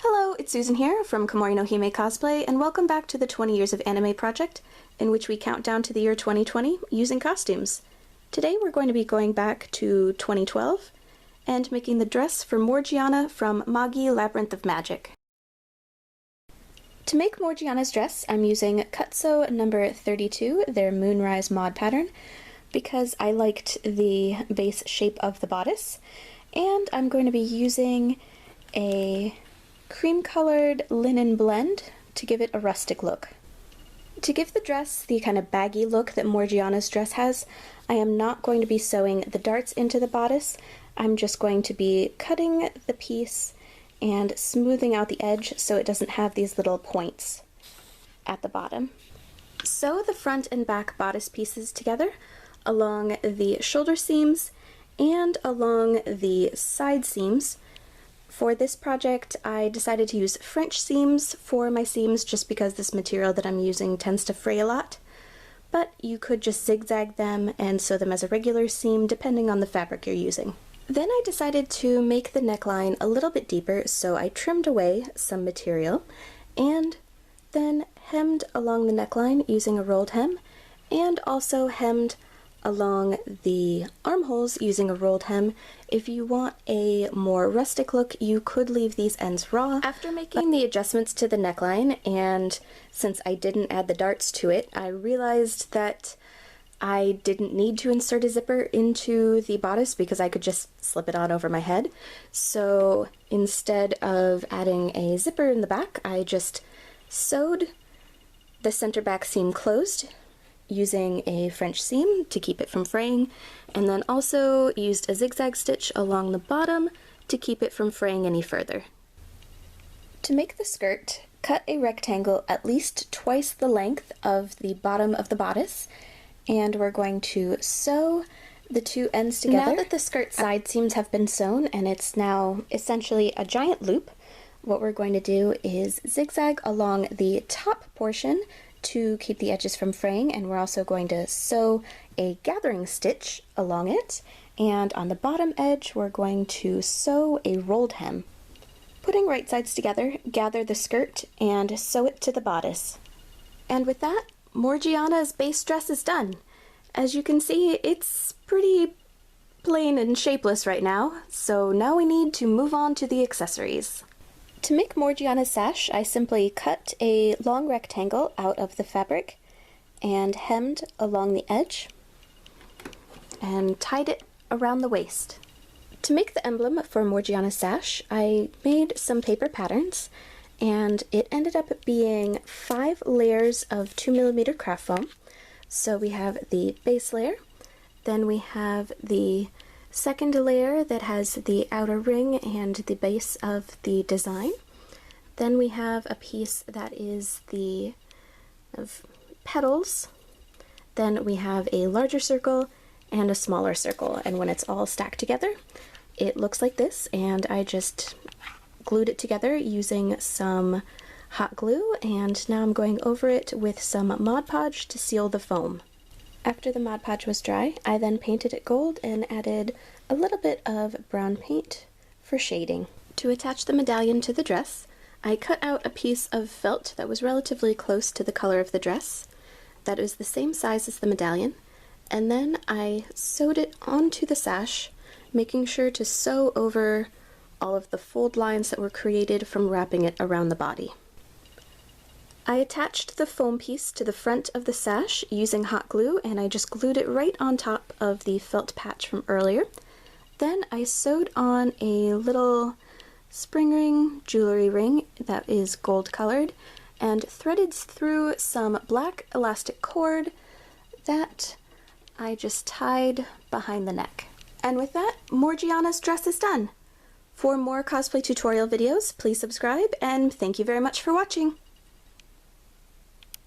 Hello, it's Susan here from Komori no Hime Cosplay, and welcome back to the 20 Years of Anime project, in which we count down to the year 2020 using costumes. Today we're going to be going back to 2012 and making the dress for Morgiana from Magi, Labyrinth of Magic. To make Morgiana's dress, I'm using Cutso number 32, their Moonrise mod pattern, because I liked the base shape of the bodice, and I'm going to be using a cream-colored linen blend to give it a rustic look. To give the dress the kind of baggy look that Morgiana's dress has, I am not going to be sewing the darts into the bodice. I'm just going to be cutting the piece and smoothing out the edge so it doesn't have these little points at the bottom. Sew the front and back bodice pieces together along the shoulder seams and along the side seams. For this project, I decided to use French seams for my seams just because this material that I'm using tends to fray a lot, but you could just zigzag them and sew them as a regular seam depending on the fabric you're using. Then I decided to make the neckline a little bit deeper, so I trimmed away some material and then hemmed along the neckline using a rolled hem, and also hemmed along the armholes using a rolled hem. If you want a more rustic look, you could leave these ends raw. After making the adjustments to the neckline, and since I didn't add the darts to it, I realized that I didn't need to insert a zipper into the bodice because I could just slip it on over my head. So instead of adding a zipper in the back, I just sewed the center back seam closed using a French seam to keep it from fraying, and then also used a zigzag stitch along the bottom to keep it from fraying any further. To make the skirt, cut a rectangle at least twice the length of the bottom of the bodice, and we're going to sew the two ends together. Now that the skirt side seams have been sewn and it's now essentially a giant loop, what we're going to do is zigzag along the top portion to keep the edges from fraying, and we're also going to sew a gathering stitch along it, and on the bottom edge we're going to sew a rolled hem. Putting right sides together, gather the skirt and sew it to the bodice. And with that, Morgiana's base dress is done. As you can see, it's pretty plain and shapeless right now, so now we need to move on to the accessories. To make Morgiana's sash, I simply cut a long rectangle out of the fabric and hemmed along the edge and tied it around the waist. To make the emblem for Morgiana's sash, I made some paper patterns, and it ended up being 5 layers of 2mm craft foam. So we have the base layer, then we have the second layer that has the outer ring and the base of the design. Then we have a piece that is the petals. Then we have a larger circle and a smaller circle, and when it's all stacked together, it looks like this, and I just glued it together using some hot glue, and now I'm going over it with some Mod Podge to seal the foam. After the Mod Podge was dry, I then painted it gold and added a little bit of brown paint for shading. To attach the medallion to the dress, I cut out a piece of felt that was relatively close to the color of the dress, that is the same size as the medallion, and then I sewed it onto the sash, making sure to sew over all of the fold lines that were created from wrapping it around the body. I attached the foam piece to the front of the sash using hot glue, and I just glued it right on top of the felt patch from earlier. Then I sewed on a little spring ring jewelry ring that is gold colored and threaded through some black elastic cord that I just tied behind the neck. And with that, Morgiana's dress is done. For more cosplay tutorial videos, please subscribe, and thank you very much for watching!